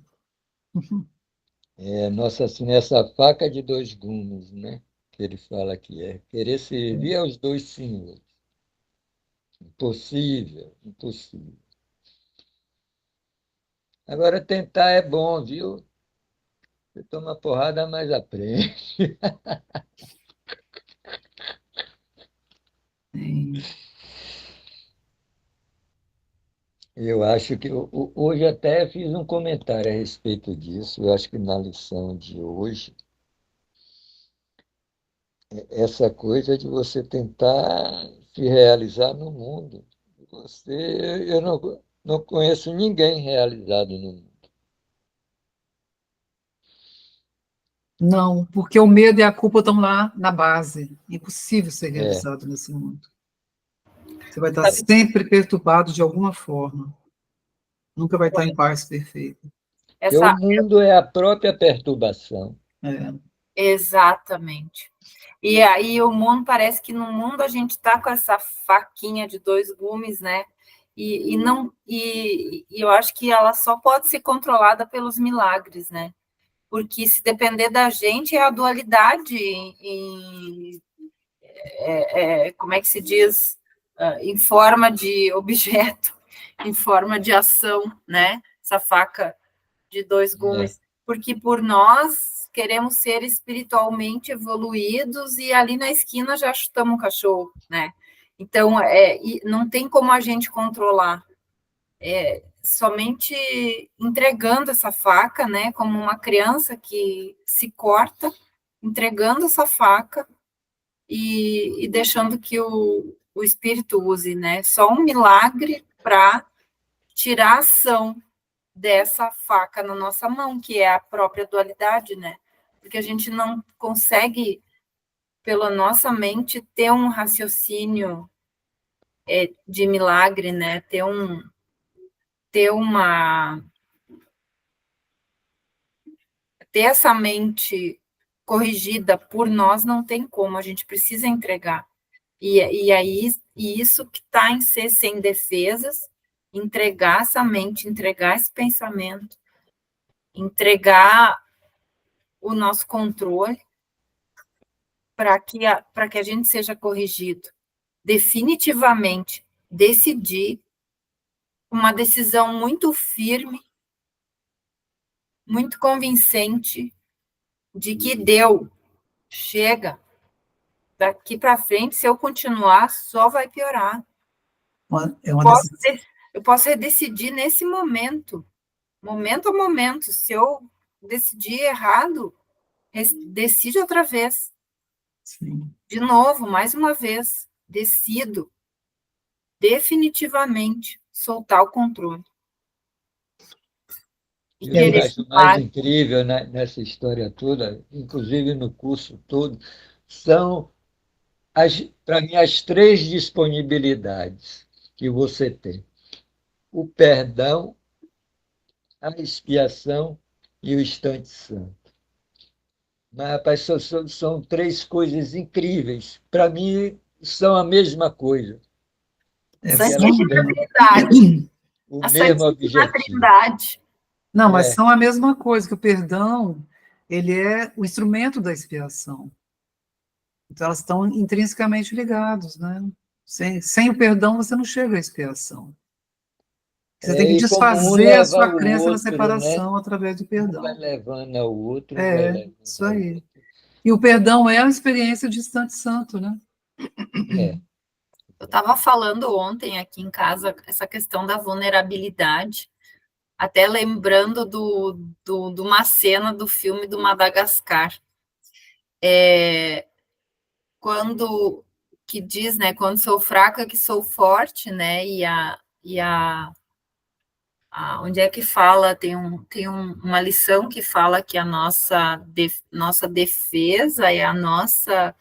É a nossa sina, essa faca de dois gumes, né? Que ele fala que é. Querer servir aos dois senhores. Impossível, impossível. Agora, tentar é bom, viu? Você toma porrada, mas aprende. Sim. Eu acho que hoje até fiz um comentário a respeito disso. Eu acho que na lição de hoje, essa coisa de você tentar se realizar no mundo. Eu não conheço ninguém realizado no mundo. Não, porque o medo e a culpa estão lá na base. Impossível ser É, realizado nesse mundo. Você vai estar sempre perturbado de alguma forma. Nunca vai estar em paz perfeita. porque o Essa, mundo é a própria perturbação. É. exatamente. E aí o mundo parece que no mundo a gente está com essa faquinha de dois gumes, né? E não e eu acho que ela só pode ser controlada pelos milagres, né? Porque se depender da gente é a dualidade como é que se diz, em forma de objeto, em forma de ação, né? Essa faca de dois É, gumes, porque por nós queremos ser espiritualmente evoluídos e ali na esquina já chutamos um cachorro, né? Então, não tem como a gente controlar, somente entregando essa faca, né? Como uma criança que se corta, entregando essa faca e deixando que o espírito use, né? Só um milagre para tirar a ação dessa faca na nossa mão, que é a própria dualidade, né? Porque a gente não consegue, pela nossa mente, ter um raciocínio de milagre, né? Ter uma ter essa mente corrigida por nós não tem como, a gente precisa entregar. E aí, e isso que está em ser sem defesas, entregar essa mente, entregar esse pensamento, entregar o nosso controle para que a gente seja corrigido. Definitivamente, decidir uma decisão muito firme, muito convincente, de que deu, chega, daqui para frente, se eu continuar, só vai piorar. É uma decisão. Eu posso decidir nesse momento, momento a momento. Se eu decidir errado, decide outra vez. Sim. De novo, mais uma vez, decido definitivamente soltar o controle. e E o que eu querer acho mais culpar. incrível, né, nessa história toda, inclusive no curso todo, são, para mim, as três disponibilidades que você tem: o perdão, a expiação e o instante santo. Mas, rapaz, são três coisas incríveis. Para mim, são a mesma coisa, porque elas São, têm Santidade, o a mesmo Santíssima objetivo. Trindade. não, mas É, são a mesma coisa, que o perdão, ele é o instrumento da expiação. Então, elas estão intrinsecamente ligadas, né? Sem o perdão, você não chega à expiação. Você tem que e como um desfazer a leva sua o crença na outro, né? separação através do Um vai perdão. levando ao outro, um vai É, levando isso ao aí. outro. E o perdão é a experiência de instante santo, né? É, Eu estava falando ontem aqui em casa essa questão da vulnerabilidade, até lembrando de uma cena do filme do Madagascar. Quando que diz, né, quando sou fraca que sou forte, né, onde é que fala, uma lição que fala que a nossa defesa é a nossa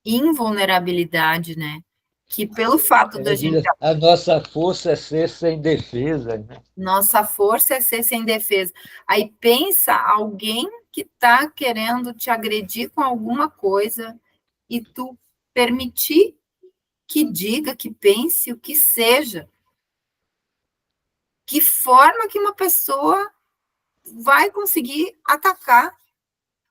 invulnerabilidade, né, que pelo fato da gente, a nossa força é ser sem defesa, né? nossa força é ser sem defesa. Aí pensa alguém que está querendo te agredir com alguma coisa e tu permitir que diga, que pense, o que seja. Que forma que uma pessoa vai conseguir atacar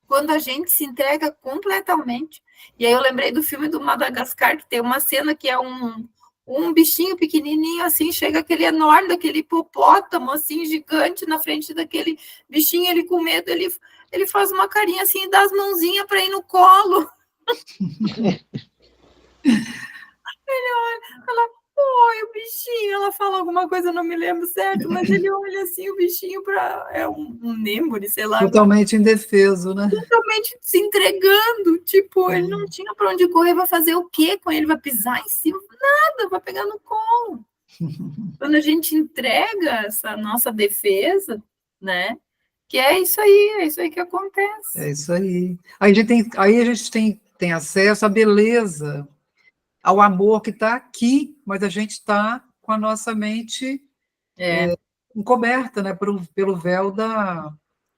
quando a gente se entrega completamente? E aí eu lembrei do filme do Madagascar, que tem uma cena que é um bichinho pequenininho, assim, chega aquele enorme, daquele hipopótamo, assim, gigante na frente daquele bichinho, ele com medo, ele faz uma carinha assim e dá as mãozinhas para ir no colo. Ela, oi, o bichinho, ela fala alguma coisa, não me lembro certo, mas ele olha assim, o bichinho para. É um nêmore, sei lá, Totalmente indefeso, né? totalmente se entregando. Tipo, ele não tinha para onde correr, vai fazer o quê com ele? Vai pisar em cima? Nada, vai pegar no colo. Quando a gente entrega essa nossa defesa, né? Que é isso aí que acontece. É isso aí. Aí a gente tem acesso à beleza, ao amor que está aqui, mas a gente está com a nossa mente É, encoberta, né, pelo véu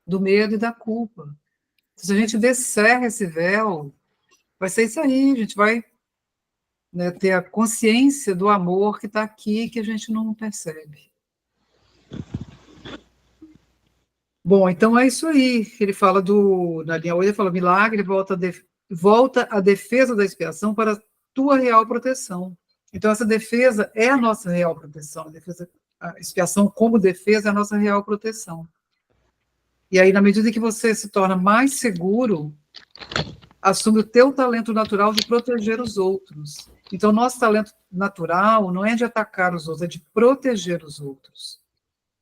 do medo e da culpa. Se a gente descerra esse véu, vai ser isso aí, a gente vai, né, ter a consciência do amor que está aqui, que a gente não percebe. Bom, então é isso aí. Ele fala na linha 8, ele fala, milagre, volta a defesa da expiação para a tua real proteção. Então, essa defesa é a nossa real proteção. A expiação como defesa é a nossa real proteção. E aí, na medida que você se torna mais seguro, assume o teu talento natural de proteger os outros. Então, nosso talento natural não é de atacar os outros, é de proteger os outros,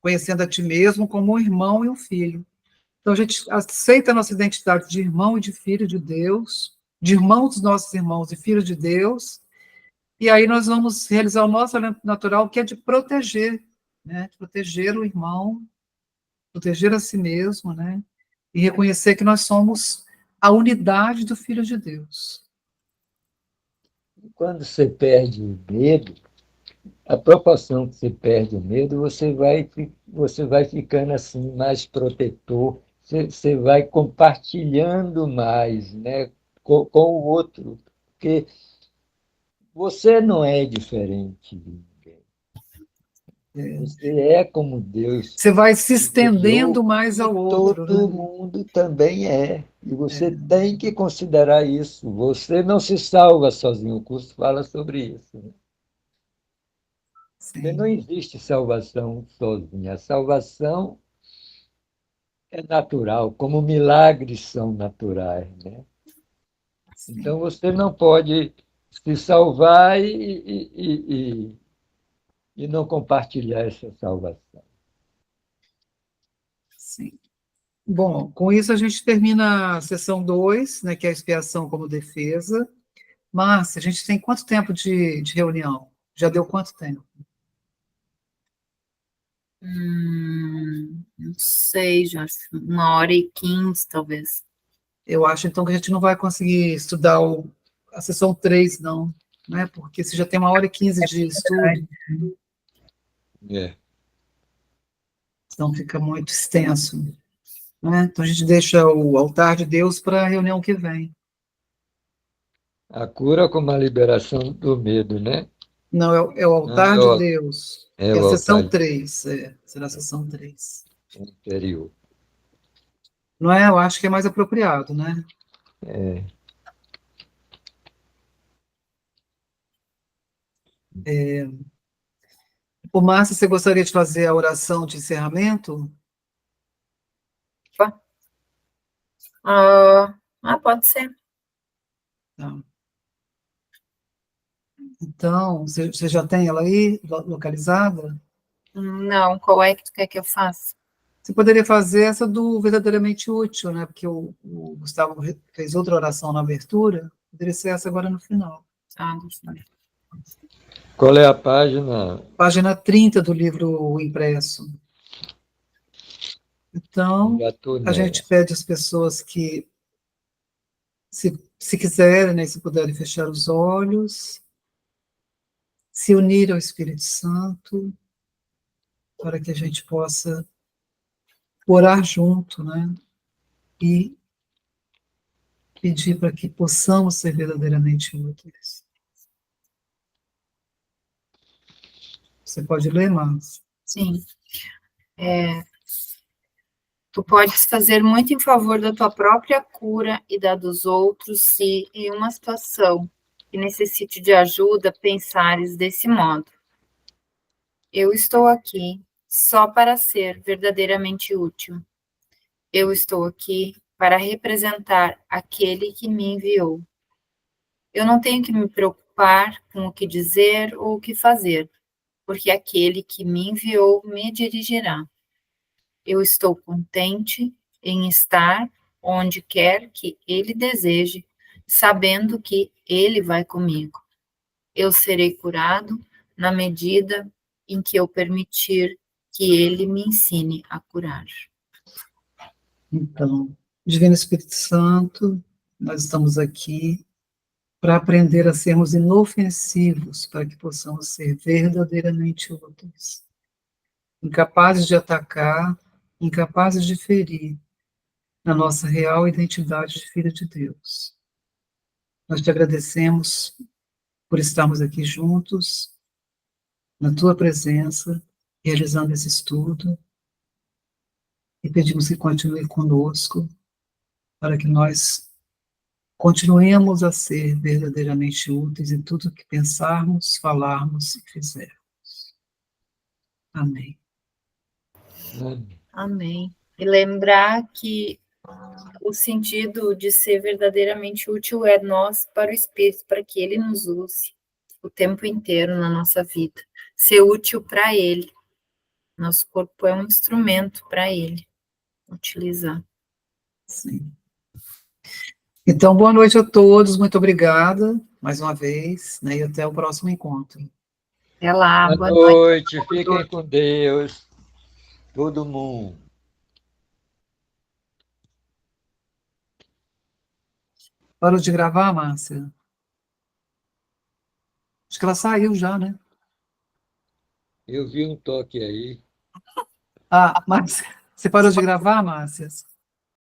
conhecendo a ti mesmo como um irmão e um filho. Então, a gente aceita a nossa identidade de irmão e de filho de Deus, de irmão dos nossos irmãos e filho de Deus, e aí nós vamos realizar o nosso talento natural, que é de proteger, né? De proteger o irmão, proteger a si mesmo, né? E reconhecer que nós somos a unidade do Filho de Deus. Quando você perde o medo, a proporção que você perde o medo, você vai ficando assim mais protetor, você vai compartilhando mais, né, com o outro, porque você não é diferente de ninguém. Você é como Deus Você vai se te criou estendendo mais e ao outro, todo né? mundo também é. E você É, tem que considerar isso. Você não se salva sozinho. O curso fala sobre isso, né? Porque não sim, existe salvação sozinha. A salvação é natural, como milagres são naturais, né? sim, Então você não pode se salvar e não compartilhar essa salvação. sim. Bom, com isso a gente termina a sessão 2, né, que é a expiação como defesa. Márcia, a gente tem quanto tempo de reunião? Já deu quanto tempo? Não sei, Jorge, 1h15, talvez. Eu acho, então, que a gente não vai conseguir estudar a sessão 3, não, né? Porque se já tem 1h15 de estudo, É. então fica muito extenso, né? Então a gente deixa o altar de Deus para a reunião que vem. A cura como a liberação do medo, né? Não, é o Não, altar de Deus. é É a o altar sessão 3, será a sessão 3. interior. Não é? Eu acho que é mais apropriado, né? É. Ô, Márcia, você gostaria de fazer a oração de encerramento? Pode ser. Tá. Então, você já tem ela aí localizada? Não, qual é que tu quer que eu faça? Você poderia fazer essa do verdadeiramente útil, né? Porque o Gustavo fez outra oração na abertura, poderia ser essa agora no final. Deixa eu ver. Qual é a página? Página 30 do livro impresso. Então, Já estou a nela. gente pede às pessoas que, se quiserem, né, se puderem fechar os olhos, se unir ao Espírito Santo, para que a gente possa orar junto, né? E pedir para que possamos ser verdadeiramente úteis. Você pode ler, Márcia? Sim. Tu podes fazer muito em favor da tua própria cura e da dos outros, se em uma situação que necessite de ajuda, pensares desse modo. Eu estou aqui só para ser verdadeiramente útil. Eu estou aqui para representar aquele que me enviou. Eu não tenho que me preocupar com o que dizer ou o que fazer, porque aquele que me enviou me dirigirá. Eu estou contente em estar onde quer que ele deseje, sabendo que ele vai comigo. Eu serei curado na medida em que eu permitir que ele me ensine a curar. Então, Divino Espírito Santo, nós estamos aqui para aprender a sermos inofensivos, para que possamos ser verdadeiramente úteis. Incapazes de atacar, incapazes de ferir, na nossa real identidade de filho de Deus. Nós te agradecemos por estarmos aqui juntos, na tua presença, realizando esse estudo, e pedimos que continue conosco, para que nós continuemos a ser verdadeiramente úteis em tudo que pensarmos, falarmos e fizermos. Amém. Amém. E lembrar que o sentido de ser verdadeiramente útil é nós para o Espírito, para que ele nos use o tempo inteiro na nossa vida. Ser útil para ele. Nosso corpo é um instrumento para ele utilizar. Sim. Então, boa noite a todos, muito obrigada mais uma vez, né, e até o próximo encontro. Até lá, Boa boa noite. noite, fiquem com Deus, todo mundo. Parou de gravar, Márcia? Acho que ela saiu já, né? Eu vi um toque aí. Márcia, você parou de gravar, Márcia?